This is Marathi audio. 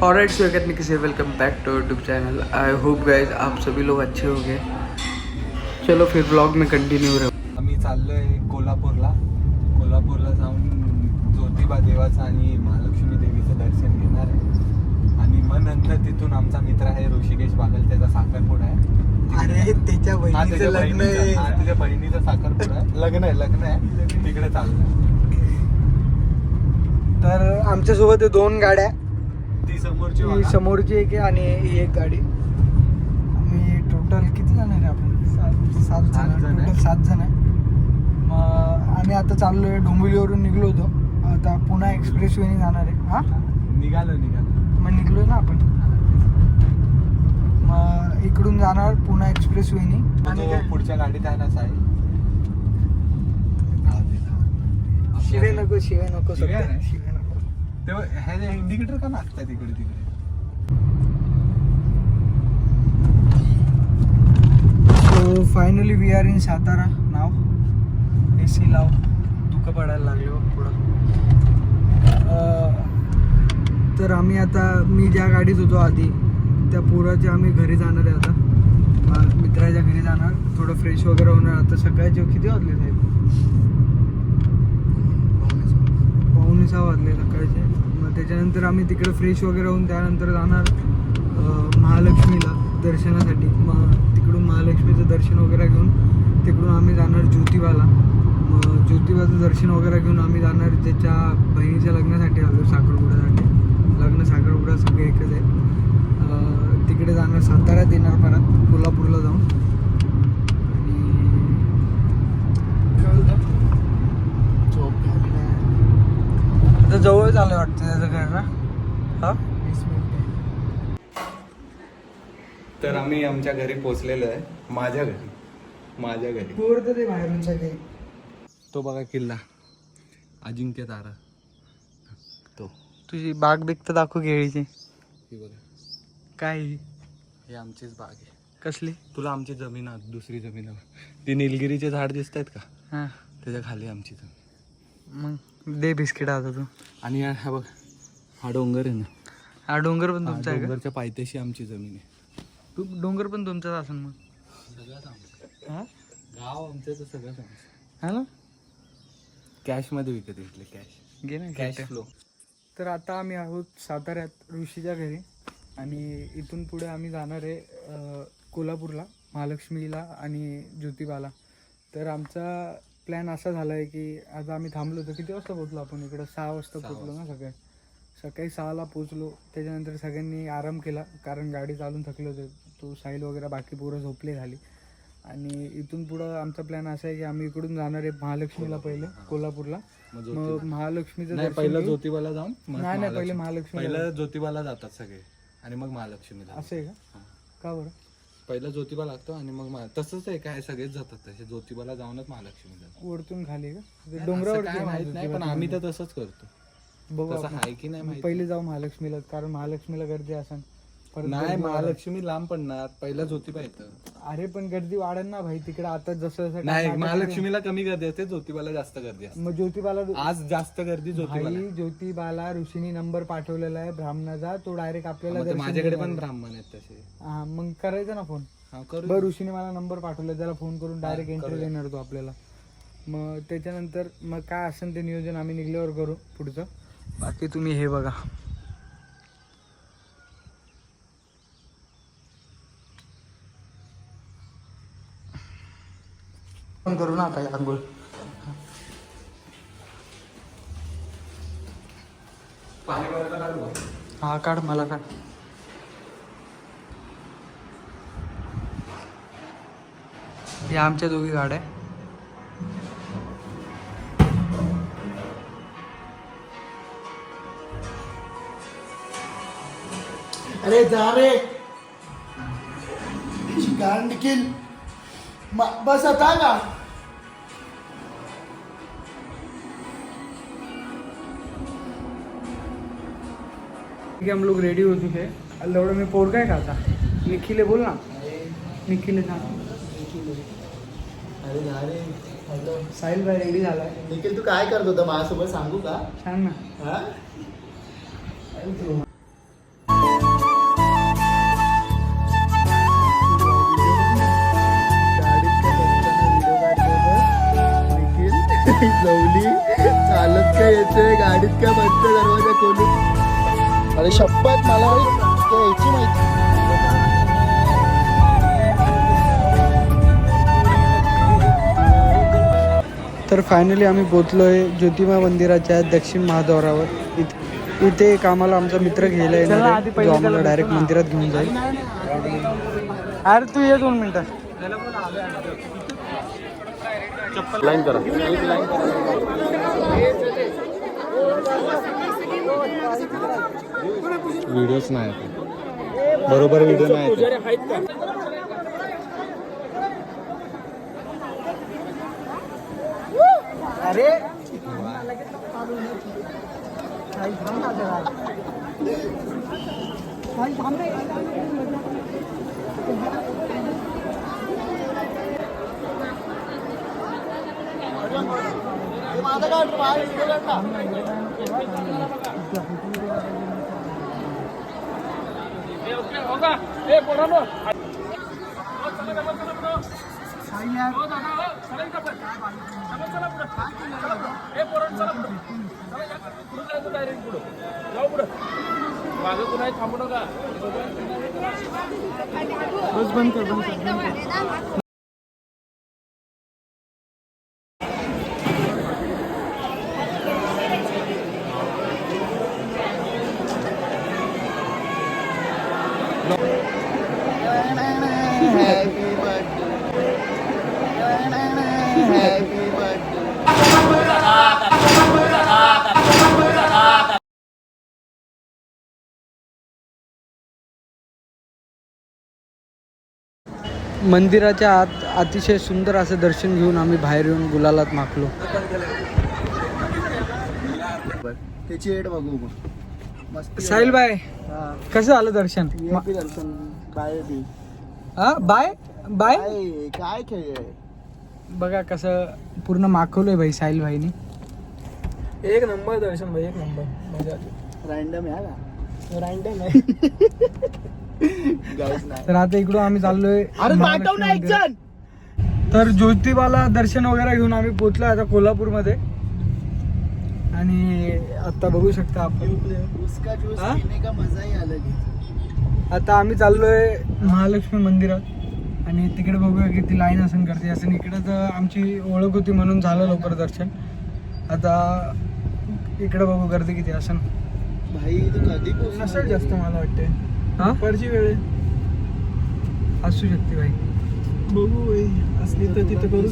ऑलराइट सो करने से welcome back to YouTube channel. I hope guys आप सभी लोग अच्छे होंगे। चलो फिर ब्लॉग में कंटिन्यू रहो। आम्ही चाललोय कोल्हापूरला जाऊन ज्योतिबा देवाचं आणि महालक्ष्मी देवीचं दर्शन घेणार आहे आणि मग नंतर तिथून आमचा मित्र आहे ऋषिकेश बागल, त्याचा साखरपुडा आहे. अरे त्याच्या बहिणीचं लग्न आहे. तिच्या बहिणीचा साखरपुडा आहे, लग्न आहे तिकडे चाललंय. तर आमच्यासोबत आहे 2 गाड्या, ती समोरची ही बघा. समोरची एक आहे आणि ही एक गाडी. आम्ही टोटल किती जण आहे रे आपण? 7 जण. टोटल 7 जण आहे. मग आम्ही आता चाललोय, डोंबिवलीवरून निघलो होतो, आता पुन्हा एक्सप्रेस वेने जाणार आहे. हा निघालो मग निघलोय ना आपण. मग इकडून जाणार पुन्हा एक्सप्रेस वेने. आणि तो पुढच्या गाडीत आहे ना साई. शिवे नको शिव्या सध्या. नाही. शिवे नको. तेव्हा ह्याचे इंडिकेटर का लागतात इकडे तिकडे. So finally we are in Satara नाव. AC लाव, धुकं पडायला लागले बघ पुढं. तर आम्ही आता, मी ज्या गाडीत होतो आधी त्या पोराच्या आम्ही घरी जाणार आहे आता. मित्राच्या घरी जाणार, थोडं फ्रेश वगैरे होणार. आता सकाळचे किती वाजले साहेब? 5:45 वाजले सकाळचे. मग त्याच्यानंतर आम्ही तिकडे फ्रेश वगैरे होऊन त्यानंतर जाणार महालक्ष्मीला दर्शनासाठी. मग तिकडून महालक्ष्मीचं दर्शन वगैरे घेऊन तिकडून आम्ही जाणार ज्योतिबाला. मग ज्योतिबाचं दर्शन वगैरे घेऊन आम्ही जाणार त्याच्या बहिणीच्या लग्नासाठी आलो, साखरपुड्यासाठी. लग्न साखरपुडा सगळे एकच आहे. तिकडे जाणार, साताऱ्यात येणार, परत कोल्हापूरला जाऊन. आणि आता जवळ झालं वाटतं त्याचं घर ना. हा 20 मिनिट. तर आम्ही आमच्या घरी पोहोचलेलो आहे. माझ्या घरी पोर तर ते बाहेरून सगळे. तो बघा किल्ला, अजिंक्य तारा. तो तुझी बाग बिग तर दाखव केळीची. ही बघा, काय ही आमचीच बाग आहे. कसली? तुला आमची जमीन आहे, दुसरी जमीन आहे. ती निलगिरीचे झाड दिसत आहेत का, हां त्याच्या खाली आमची जमीन. मग दे बिस्किट आता तू. आणि हा बघ, हा डोंगर आहे ना, हा डोंगर पण हा तुमचा आहे का? डोंगरच्या पायथ्याशी आमची जमीन आहे. तू डोंगर पण तुमचाच असेल मग. सगळंच आमचं हां गाव आमचं, तर सगळंच आमचं. हा ना, कॅशमध्ये विकत घेतले, कॅश घे ना कॅश cash. फ्लो. तर आता आम्ही आहोत साताऱ्यात ऋषीच्या घरी आणि इथून पुढे आम्ही जाणार आहे कोल्हापूरला, महालक्ष्मीला आणि ज्योतिबाला. तर आमचा प्लॅन असा झाला आहे की आज आम्ही थांबलो होतो. किती वाजता पोचलो आपण इकडं? 6 वाजता पोचलो ना. सकाळी 6ला पोचलो. त्याच्यानंतर सगळ्यांनी आराम केला कारण गाडी चालून थकले होते. तो साहिल वगैरे बाकी पोरं झोपले झाली. आणि इथून पुढं आमचा प्लॅन असा आहे की आम्ही इकडून जाणार आहे महालक्ष्मीला, पहिले कोल्हापूरला. मग महालक्ष्मीचं नाही, दर्शन पहिलं घेऊ. ज्योतिबाला जाऊन नाही पहिले महालक्ष्मी. पहिलं ज्योतिबाला जातात सगळे आणि मग महालक्ष्मीला. असं आहे का? का बरं? पहिला ज्योतिबा लागतो आणि मग तसंच आहे काय, सगळेच जातात तसे. ज्योतिबाला जाऊनच महालक्ष्मीला. वरतून खाली का? ते असं डोंगरावर काय माहित नाही, पण आम्ही तर तसंच करतो. बघू तसं आपण. आहे की नाही माहित पहिले जाऊ महालक्ष्मीला, कारण महालक्ष्मीला गर्दी असेल. परत नाही. गर्दी वाढेल. महालक्ष्मी लांब पडणार, पहिला ज्योतिबा येतं. अरे पण गर्दी वाढेल ना भाई तिकडे. आता जसं जसं नाही, नाटक महालक्ष्मीला कमी गर्दी असते, ज्योतिबाला जास्त गर्दी असते. मग ज्योतिबाला आज जास्त गर्दी ज्योतिबाला. भाई ज्योतिबाला ऋषीनी नंबर पाठवलेला आहे ब्राह्मणाचा, तो डायरेक्ट आपल्याला मग ते दर्शन माझ्याकडे देणार पण आहे. ब्राह्मण आहेत तसे. हा मग करायचा ना फोन. हा, करू. बरं ऋषीने मला नंबर पाठवला, त्याला फोन करून डायरेक्ट एंट्री करूया. देणार तो आपल्याला. मग त्याच्यानंतर मग काय असेल ते नियोजन आम्ही निघल्यावर करू पुढचं. बाकी तुम्ही हे बघा. पण करू ना आता आंघोळ. पाणी भरायला काढू का? हा काढ, मला काढ. या आमच्या दोघी गाड्या. अरे जा रे गांड किल बस आता का. हम लोग रेडी हो चुके हैं. लवडं मी पोर काय खाता. निखिले बोल ना. निखिले सांग. अरे जा रे. हॅलो साहिल भाई रेडी झालाय. निखिल तू काय करत होता माझ्यासोबत सांगू का. सांग ना. हा येतोय गाडीत काय बसतो दरवाजा खोलून. अरे शपथ मला यायची माहिती. तर फायनली आम्ही पोचलोय ज्योतिबा मंदिराच्या दक्षिण महाद्वारावर. इथे एक आम्हाला आमचा मित्र घ्यायला येणार आहे, जो आम्हाला डायरेक्ट मंदिरात घेऊन जाईल. अरे तू ये 2 मिनिटं. लाईन करा. व्हिडिओच नाही बरोबर, व्हिडिओ नाही. अरे माझा बस बंद कर. मंदिराच्या आत अतिशय सुंदर असं दर्शन घेऊन आम्ही बाहेर येऊन गुलालात माखलो. त्याची एड बघू मस्त. साहिल बाय, कसं झालं दर्शन? दर्शन बाय बी. Bye bye. काय खेळ आहे. बघा कसं पूर्ण माखवलंय भाई साहिल भाईनी. एक नंबर दर्शन भाई, एक नंबर मजा. रँडम आहे का? रँडम आहे. तर आता इकडून आम्ही चाललोय महालक्ष्मी मंदिरात. तर ज्योतिबाला दर्शन वगैरे घेऊन आम्ही पोहोचलोय आता कोल्हापूरमध्ये. आणि आता बघू शकता आपण उसका ज्यूस पीने का मजा ही अलग आहे. आता आम्ही चाललोय महालक्ष्मी मंदिरात आणि तिकडे बघूया किती लाईन असेल करते. असं इकडे तर आमची ओळख होती म्हणून झालं लवकर दर्शन. आता इकडे बघू गर्दी किती असेल. भाई तू कधी नसेल जास्त मला वाटते. हा परची वेळ असू शकते भाई. बघू असली तर तिथे करू.